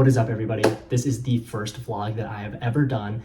What is up, everybody? This is the first vlog that I have ever done.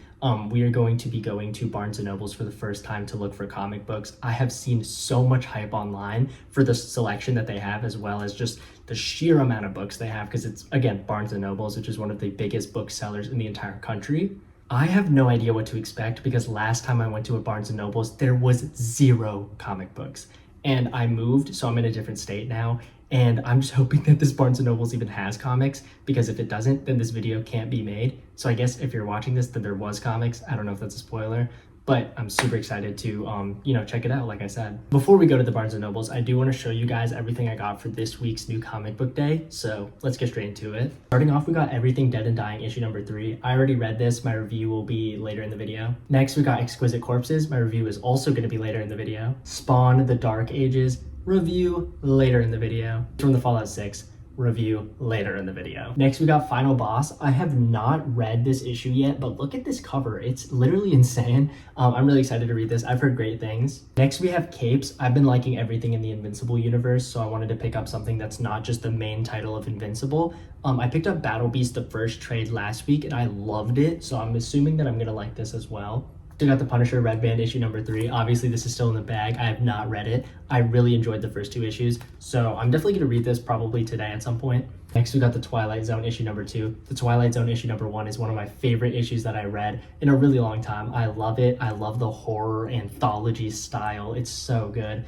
We are going to be going to Barnes & Noble's for the first time to look for comic books. I have seen so much hype online for the selection that they have, as well as just the sheer amount of books they have, because it's, again, Barnes & Noble's, which is one of the biggest booksellers in the entire country. I have no idea what to expect because last time I went to a Barnes & Noble's, there was 0 comic books. And I moved, so I'm in a different state now. And I'm just hoping that this Barnes & Noble's even has comics, because if it doesn't, then this video can't be made. So I guess if you're watching this, then there was comics. I don't know if that's a spoiler, but I'm super excited to, check it out, like I said. Before we go to the Barnes & Noble's, I do want to show you guys everything I got for this week's new comic book day. So let's get straight into it. Starting off, we got Everything Dead and Dying issue number 3. I already read this. My review will be later in the video. Next, we got Exquisite Corpses. My review is also going to be later in the video. Spawn: The Dark Ages. Review later in the video. From the Fallout 6, review later in the video. Next, we got Final Boss. I have not read this issue yet, but look at this cover. It's literally insane. I'm really excited to read this. I've heard great things. Next, we have Capes. I've been liking everything in the Invincible universe, so I wanted to pick up something that's not just the main title of Invincible. I picked up Battle Beast, the first trade last week, and I loved it, so I'm assuming that I'm gonna like this as well. We got the Punisher Red Band issue number 3. Obviously, this is still in the bag. I have not read it. I really enjoyed the first 2 issues, so I'm definitely going to read this probably today at some point. Next, we got the Twilight Zone issue number 2. The Twilight Zone issue number 1 is one of my favorite issues that I read in a really long time. I love it. I love the horror anthology style. It's so good.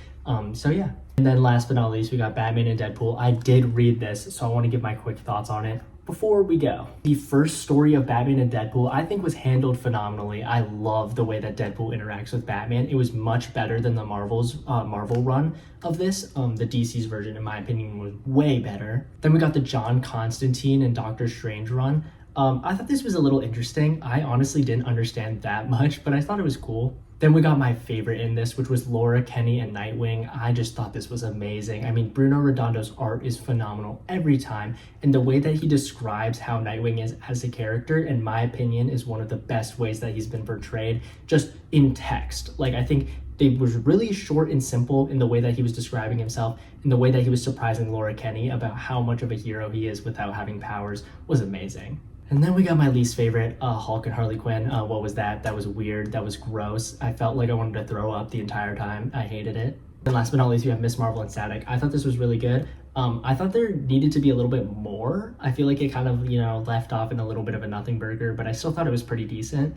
So yeah. And then last but not least, we got Batman and Deadpool. I did read this, so I want to give my quick thoughts on it. Before we go, the first story of Batman and Deadpool I think was handled phenomenally. I love the way that Deadpool interacts with Batman. It was much better than the Marvel run of this. The DC's version, in my opinion, was way better. Then we got the John Constantine and Doctor Strange run. I thought this was a little interesting. I honestly didn't understand that much, but I thought it was cool. Then we got my favorite in this, which was Laura, Kenny, and Nightwing. I just thought this was amazing. I mean, Bruno Redondo's art is phenomenal every time, and the way that he describes how Nightwing is as a character, in my opinion, is one of the best ways that he's been portrayed, just in text. Like, I think it was really short and simple in the way that he was describing himself, and the way that he was surprising Laura Kenny about how much of a hero he is without having powers was amazing. And then we got my least favorite, Hulk and Harley Quinn. What was that? That was weird. That was gross. I felt like I wanted to throw up the entire time. I hated it. And last but not least, we have Miss Marvel and Static. I thought this was really good. I thought there needed to be a little bit more. I feel like it kind of, left off in a little bit of a nothing burger, but I still thought it was pretty decent.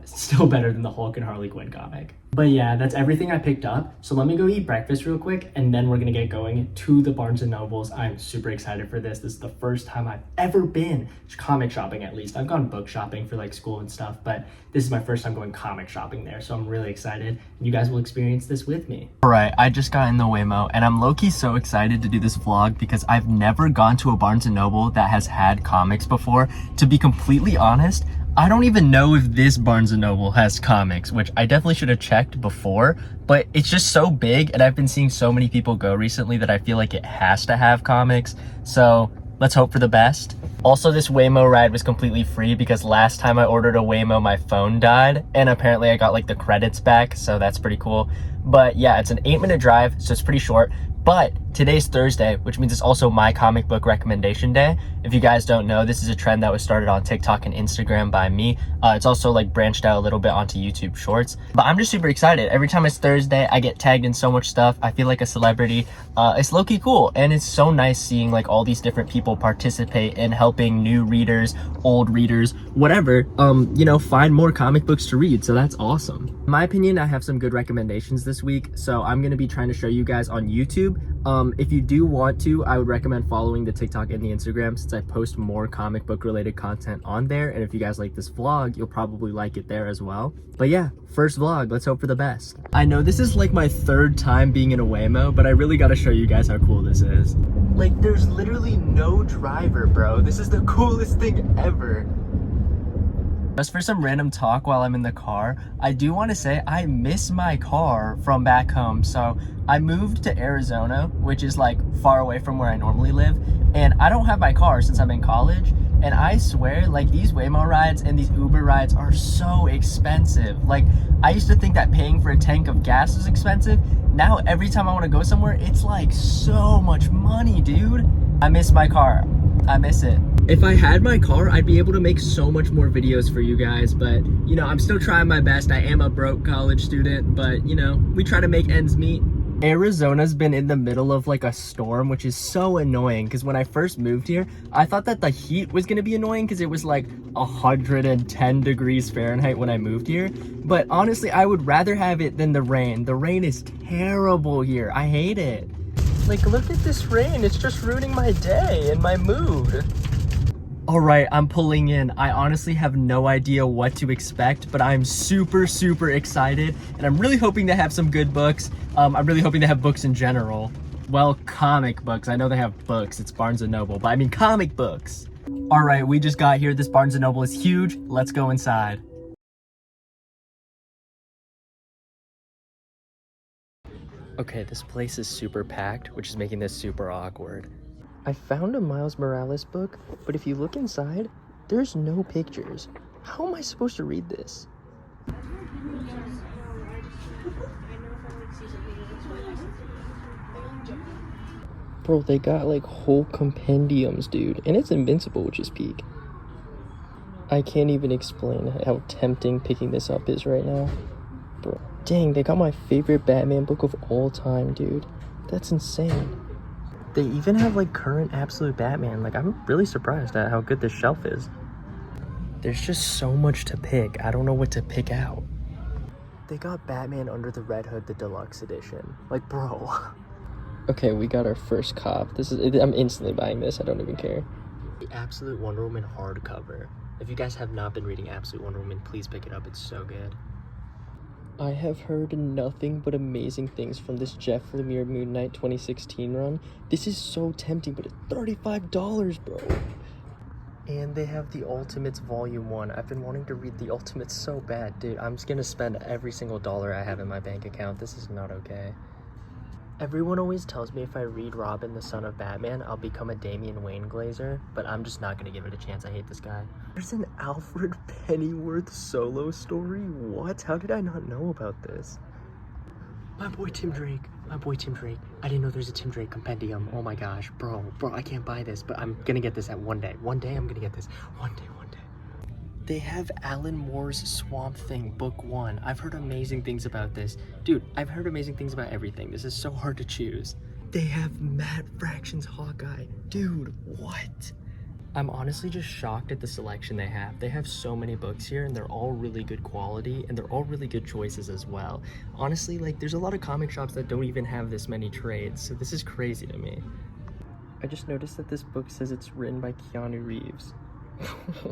Still better than the Hulk and Harley Quinn comic. But yeah, that's everything I picked up. So let me go eat breakfast real quick, and then we're gonna get going to the Barnes & Noble's. I'm super excited for this. This is the first time I've ever been comic shopping, at least. I've gone book shopping for like school and stuff, but this is my first time going comic shopping there. So I'm really excited. You guys will experience this with me. All right, I just got in the Waymo, and I'm low-key so excited to do this vlog because I've never gone to a Barnes & Noble that has had comics before. To be completely honest, I don't even know if this Barnes & Noble has comics, which I definitely should have checked before, but it's just so big, and I've been seeing so many people go recently that I feel like it has to have comics, so let's hope for the best. Also, this Waymo ride was completely free because last time I ordered a Waymo, my phone died, and apparently I got like the credits back, so that's pretty cool. But yeah, it's an 8-minute drive, so it's pretty short. But today's Thursday, which means it's also my comic book recommendation day. If you guys don't know, this is a trend that was started on TikTok and Instagram by me. It's also like branched out a little bit onto YouTube Shorts. But I'm just super excited. Every time it's Thursday, I get tagged in so much stuff. I feel like a celebrity. It's low-key cool. And it's so nice seeing like all these different people participate in helping new readers, old readers, whatever, find more comic books to read. So that's awesome. In my opinion, I have some good recommendations this week. So I'm going to be trying to show you guys on YouTube. If you do want to, I would recommend following the TikTok and the Instagram since I post more comic book related content on there. And if you guys like this vlog, you'll probably like it there as well. But yeah, first vlog, let's hope for the best. I know this is like my 3rd time being in a Waymo, but I really got to show you guys how cool this is. Like, there's literally no driver, bro. This is the coolest thing ever. Just for some random talk while I'm in the car, I do want to say I miss my car from back home. So I moved to Arizona, which is like far away from where I normally live, and I don't have my car since I'm in college. And I swear, like, these Waymo rides and these Uber rides are so expensive. Like, I used to think that paying for a tank of gas was expensive. Now every time I want to go somewhere, it's like so much money, dude. I miss my car. I miss it. If I had my car, I'd be able to make so much more videos for you guys, but you know, I'm still trying my best. I am a broke college student, but you know, we try to make ends meet. Arizona's been in the middle of like a storm, which is so annoying because when I first moved here, I thought that the heat was gonna be annoying because it was like 110 degrees Fahrenheit when I moved here. But honestly, I would rather have it than the rain. The rain is terrible here. I hate it. Like, look at this rain. It's just ruining my day and my mood. All right, I'm pulling in. I honestly have no idea what to expect, but I'm super, super excited. And I'm really hoping to have some good books. I'm really hoping to have books in general. Well, comic books. I know they have books. It's Barnes & Noble, but I mean comic books. All right, we just got here. This Barnes & Noble is huge. Let's go inside. Okay, this place is super packed, which is making this super awkward. I found a Miles Morales book, but if you look inside, there's no pictures. How am I supposed to read this? Bro, they got like whole compendiums, dude, and it's Invincible, which is peak. I can't even explain how tempting picking this up is right now. Bro, dang, they got my favorite Batman book of all time, dude. That's insane. They even have like current Absolute Batman. Like, I'm really surprised at how good this shelf is. There's just so much to pick. I don't know what to pick out. They got Batman Under the Red Hood, the deluxe edition. Like, bro. Okay, we got our first cop. I'm instantly buying this. I don't even care. The Absolute Wonder Woman hardcover. If you guys have not been reading Absolute Wonder Woman, please pick it up. It's so good. I have heard nothing but amazing things from this Jeff Lemire Moon Knight 2016 run. This is so tempting, but it's $35, bro. And they have the Ultimates Volume 1. I've been wanting to read the Ultimates so bad. Dude, I'm just gonna spend every single dollar I have in my bank account. This is not okay. Everyone always tells me if I read Robin, the Son of Batman, I'll become a Damian Wayne glazer, but I'm just not gonna give it a chance. I hate this guy. There's an Alfred Pennyworth solo story? What? How did I not know about this? My boy Tim Drake. I didn't know there's a Tim Drake compendium. Oh my gosh, bro, I can't buy this, but I'm gonna get this at one day. One day I'm gonna get this. One day. They have Alan Moore's Swamp Thing, Book 1. I've heard amazing things about this. Dude, I've heard amazing things about everything. This is so hard to choose. They have Matt Fraction's Hawkeye. Dude, what? I'm honestly just shocked at the selection they have. They have so many books here, and they're all really good quality, and they're all really good choices as well. Honestly, like, there's a lot of comic shops that don't even have this many trades, so this is crazy to me. I just noticed that this book says it's written by Keanu Reeves.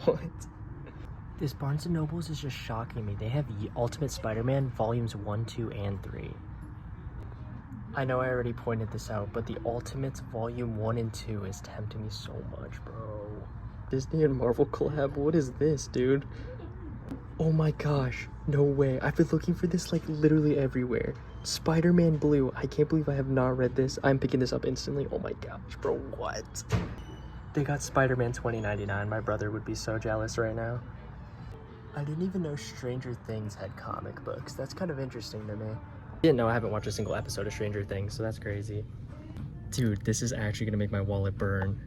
What? This Barnes & Noble's is just shocking me. They have Ultimate Spider-Man Volumes 1, 2, and 3. I know I already pointed this out, but the Ultimates Volume 1 and 2 is tempting me so much, bro. Disney and Marvel collab? What is this, dude? Oh my gosh, no way. I've been looking for this like literally everywhere. Spider-Man Blue. I can't believe I have not read this. I'm picking this up instantly. Oh my gosh, bro, what? They got Spider-Man 2099. My brother would be so jealous right now. I didn't even know Stranger Things had comic books. That's kind of interesting to me. I didn't know. I haven't watched a single episode of Stranger Things, so that's crazy. Dude, this is actually gonna make my wallet burn.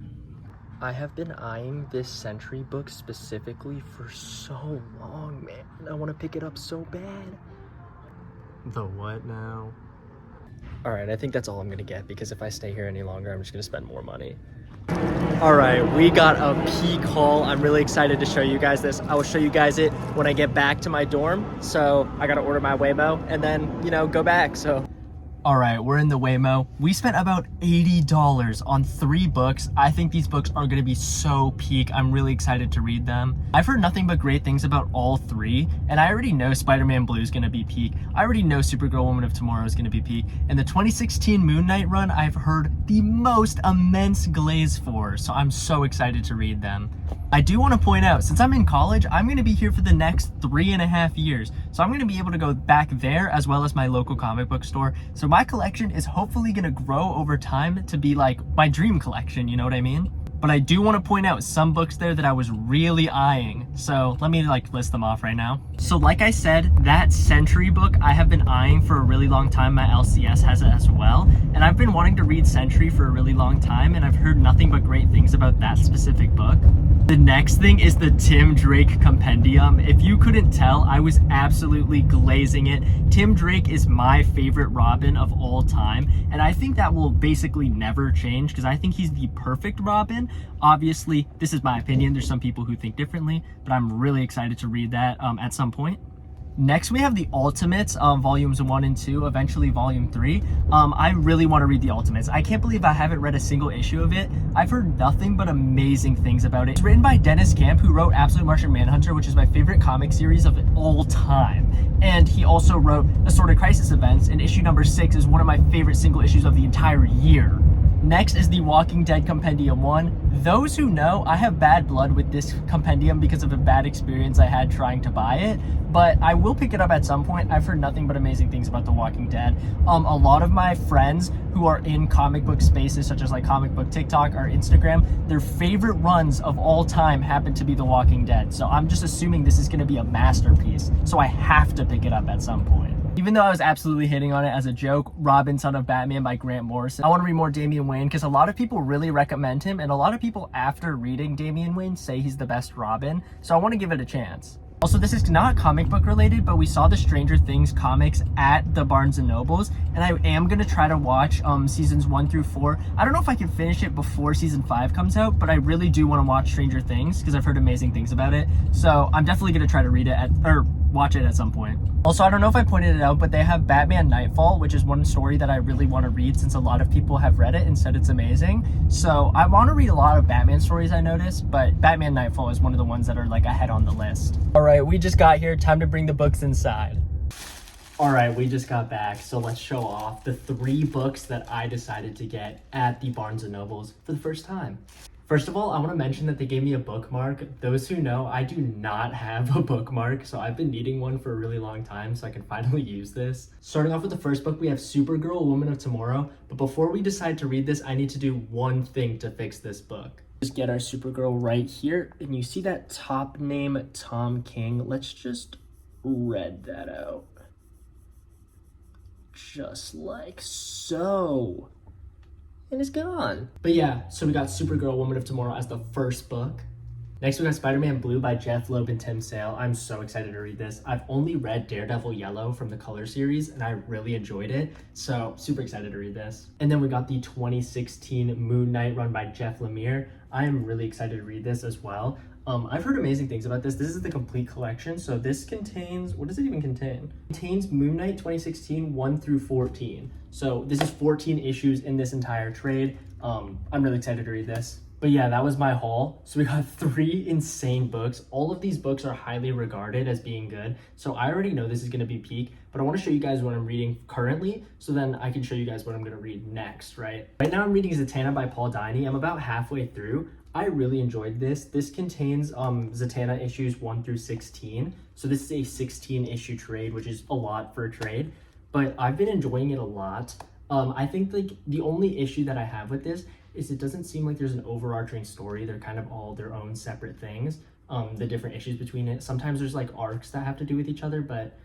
I have been eyeing this Century book specifically for so long, man. I want to pick it up so bad. The what now? Alright, I think that's all I'm gonna get, because if I stay here any longer, I'm just gonna spend more money. Alright, we got a peak haul. I'm really excited to show you guys this. I will show you guys it when I get back to my dorm. So I gotta order my Waymo and then, you know, go back, so. Alright, we're in the Waymo. We spent about $80 on 3 books. I think these books are gonna be so peak. I'm really excited to read them. I've heard nothing but great things about all 3, and I already know Spider-Man Blue is gonna be peak. I already know Supergirl Woman of Tomorrow is gonna be peak. And the 2016 Moon Knight run, I've heard the most immense glaze for, so I'm so excited to read them. I do want to point out, since I'm in college, I'm going to be here for the next 3.5 years. So I'm going to be able to go back there as well as my local comic book store. So my collection is hopefully going to grow over time to be like my dream collection, you know what I mean? but I do want to point out some books there that I was really eyeing. So let me list them off right now. So like I said, that Century book I have been eyeing for a really long time. My LCS has it as well. And I've been wanting to read Century for a really long time, and I've heard nothing but great things about that specific book. The next thing is the Tim Drake Compendium. If you couldn't tell, I was absolutely glazing it. Tim Drake is my favorite Robin of all time, and I think that will basically never change because I think he's the perfect Robin. Obviously, this is my opinion. There's some people who think differently, but I'm really excited to read that at some point. Next, we have the Ultimates, volumes 1 and 2, eventually volume 3. I really want to read the Ultimates. I can't believe I haven't read a single issue of it. I've heard nothing but amazing things about it. It's written by Dennis Camp, who wrote Absolute Martian Manhunter, which is my favorite comic series of all time. And he also wrote Assorted Crisis Events, and issue number 6 is one of my favorite single issues of the entire year. Next is the Walking Dead Compendium 1. Those who know, I have bad blood with this compendium because of a bad experience I had trying to buy it, but I will pick it up at some point. I've heard nothing but amazing things about The Walking Dead. A lot of my friends who are in comic book spaces, such as comic book TikTok or Instagram, their favorite runs of all time happen to be The Walking Dead. So I'm just assuming this is going to be a masterpiece. So I have to pick it up at some point. Even though I was absolutely hitting on it as a joke, Robin, Son of Batman by Grant Morrison. I want to read more Damian Wayne because a lot of people really recommend him, and a lot of people after reading Damian Wayne say he's the best Robin, so I want to give it a chance. Also, this is not comic book related, but we saw the Stranger Things comics at the Barnes & Nobles, and I am going to try to watch seasons 1 through 4. I don't know if I can finish it before season 5 comes out, but I really do want to watch Stranger Things because I've heard amazing things about it. So I'm definitely going to try to read it watch it at some point. Also, I don't know if I pointed it out, but they have Batman Nightfall, which is one story that I really want to read since a lot of people have read it and said it's amazing. So I want to read a lot of Batman stories, I noticed, but Batman Nightfall is one of the ones that are ahead on the list. All right, we just got here. Time to bring the books inside. All right, we just got back, so let's show off the 3 books that I decided to get at the Barnes & Nobles for the first time. First of all, I want to mention that they gave me a bookmark. Those who know, I do not have a bookmark, so I've been needing one for a really long time so I can finally use this. Starting off with the first book, we have Supergirl, Woman of Tomorrow. But before we decide to read this, I need to do one thing to fix this book. Just get our Supergirl right here, and you see that top name, Tom King. Let's just read that out. Just like so. And it's gone. But yeah, so we got Supergirl, Woman of Tomorrow as the first book. Next we got Spider-Man Blue by Jeff Loeb and Tim Sale. I'm so excited to read this. I've only read Daredevil Yellow from the Color series and I really enjoyed it. So super excited to read this. And then we got the 2016 Moon Knight run by Jeff Lemire. I am really excited to read this as well. I've heard amazing things about this. This is the complete collection. So this contains, what does it even contain? It contains Moon Knight 2016 1 through 14. So this is 14 issues in this entire trade. I'm really excited to read this. But yeah, that was my haul. So we got 3 insane books. All of these books are highly regarded as being good. So I already know this is gonna be peak, but I wanna show you guys what I'm reading currently, so then I can show you guys what I'm gonna read next, right? Right now I'm reading Zatanna by Paul Dini. I'm about halfway through. I really enjoyed this. This contains Zatanna issues 1 through 16. So this is a 16 issue trade, which is a lot for a trade, but I've been enjoying it a lot. I think the only issue that I have with this is it doesn't seem like there's an overarching story. They're kind of all their own separate things, the different issues between it. Sometimes there's arcs that have to do with each other, but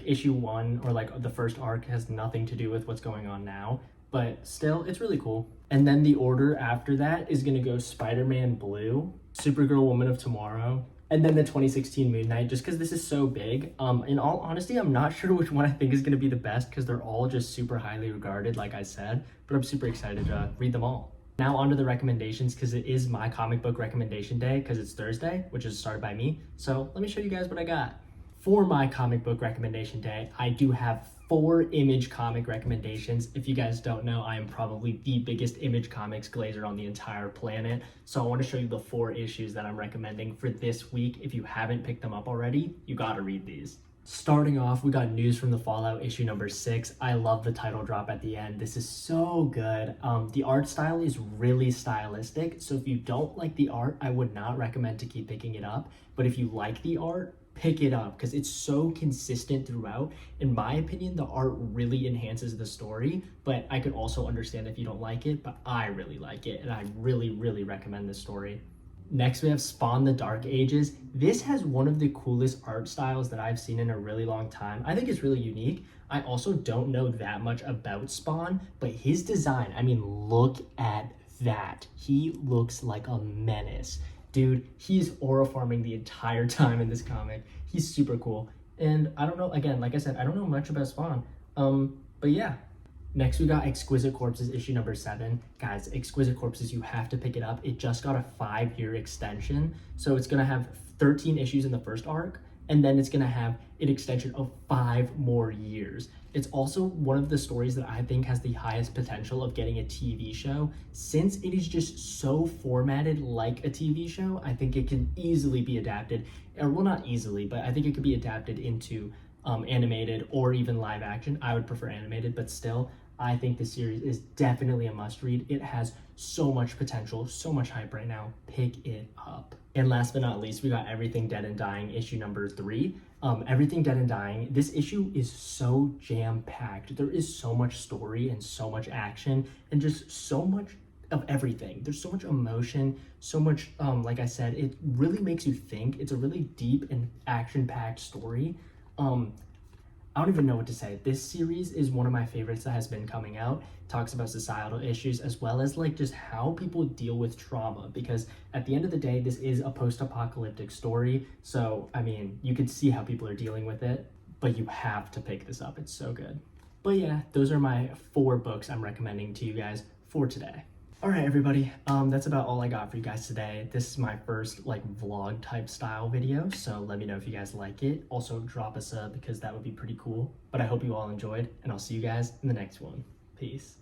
issue 1 or the first arc has nothing to do with what's going on now. But still, it's really cool. And then the order after that is gonna go Spider-Man Blue, Supergirl, Woman of Tomorrow, and then the 2016 Moon Knight, just because this is so big. In all honesty, I'm not sure which one I think is gonna be the best because they're all just super highly regarded, like I said, but I'm super excited to read them all. Now onto the recommendations, because it is my comic book recommendation day because it's Thursday, which is started by me. So let me show you guys what I got. For my comic book recommendation day, I do have 4 Image comic recommendations. If you guys don't know, I am probably the biggest Image Comics glazer on the entire planet. So I want to show you the 4 issues that I'm recommending for this week. If you haven't picked them up already, you gotta read these. Starting off, we got News from the Fallout issue number 6. I love the title drop at the end. This is so good. The art style is really stylistic. So if you don't like the art, I would not recommend to keep picking it up. But if you like the art, pick it up because it's so consistent throughout. In my opinion, the art really enhances the story, but I could also understand if you don't like it, but I really like it and I really, really recommend this story. Next, we have Spawn the Dark Ages. This has one of the coolest art styles that I've seen in a really long time. I think it's really unique. I also don't know that much about Spawn, but his design, I mean, look at that. He looks like a menace. Dude, he's aura farming the entire time in this comic. He's super cool. And I don't know, again, like I said, I don't know much about Spawn. But yeah. Next, we got Exquisite Corpses issue number 7. Guys, Exquisite Corpses, you have to pick it up. It just got a 5-year extension. So it's going to have 13 issues in the first arc, and then it's going to have an extension of 5 more years. It's also one of the stories that I think has the highest potential of getting a TV show. Since it is just so formatted like a TV show, I think it can easily be adapted, or well, not easily, but I think it could be adapted into animated or even live action. I would prefer animated, but still, I think this series is definitely a must read. It has so much potential, so much hype right now. Pick it up. And last but not least, we got Everything Dead and Dying issue number 3. Everything Dead and Dying, this issue is so jam-packed. There is so much story and so much action and just so much of everything. There's so much emotion, so much, like I said, it really makes you think. It's a really deep and action-packed story. I don't even know what to say. This series is one of my favorites that has been coming out. It talks about societal issues as well as like just how people deal with trauma, because at the end of the day, this is a post-apocalyptic story. So, I mean, you could see how people are dealing with it, but you have to pick this up. It's so good. But yeah, those are my 4 books I'm recommending to you guys for today. All right, everybody, that's about all I got for you guys today. This is my first like vlog type style video, so let me know if you guys like it. Also drop a sub because that would be pretty cool. But I hope you all enjoyed, and I'll see you guys in the next one. Peace.